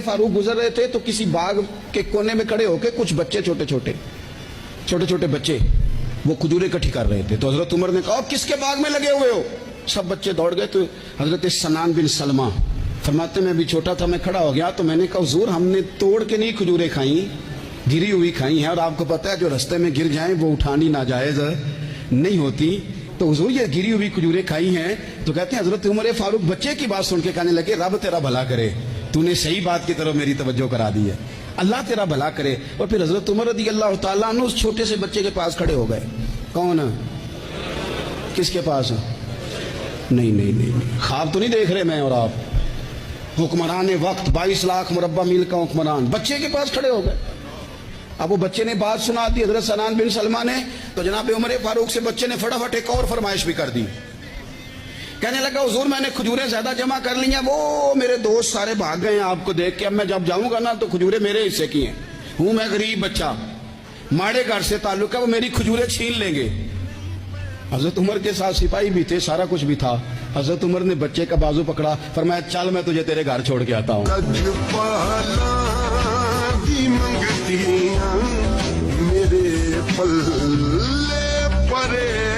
फारूक गुजर रहे थे तो किसी बाग के कोने में खड़े होके कुछ बच्चे छोटे छोटे बच्चे वो खजूरें इकट्ठी कर रहे थे। तो हजरत उमर ने कहा किसके बाग में लगे हुए हो? सब बच्चे दौड़ गए। तो हजरत सनान बिन सलमा फरमाते मैं भी छोटा था, मैं खड़ा हो गया तो मैंने कहा हुजूर हमने तोड़ के नहीं खजूरें खाई, गिरी हुई खाई हैं, और आपको पता है जो रास्ते में गिर जाएं वो उठानी नाजायज नहीं होती, तो हुजूर ये गिरी हुई खजूरें खाई हैं। तो कहते हैं हजरत उमर फारूक बच्चे की बात सुन के कहने लगे रब तेरा भला करे, तूने सही बात की तरफ मेरी तवज्जो करा दी है, अल्लाह तेरा भला करे। और फिर हजरत उमर रज़ी अल्लाह तआला अन्हु उस छोटे से बच्चे के पास खड़े हो गए। कौन? किसके पास? नहीं, ख्वाब तो नहीं देख रहे मैं और आप। हुक्मरान वक्त 22 लाख मुरब्बा मील का हुक्मरान बच्चे के पास खड़े हो गए। अब वो बच्चे ने बात सुना दी हजरत सनान बिन सलमा ने, तो जनाब उमर फारूक से बच्चे ने फटाफट एक और फरमाइश भी कर दी। कहने लगा हुजूर मैंने खजूरें ज्यादा जमा कर ली हैं, वो मेरे दोस्त सारे भाग गए हैं आपको देख के, अब मैं जब जाऊंगा ना तो खजूरें मेरे हिस्से की हैं, हूं मैं गरीब बच्चा, माड़े घर से ताल्लुक है, वो मेरी खजूरें छीन लेंगे। हजरत उमर के साथ सिपाही भी थे, सारा कुछ भी था। हजरत उमर ने बच्चे का बाजू पकड़ा, फरमाया चल मैं तुझे तेरे घर छोड़ के आता हूँ। मेरे पल्ले परे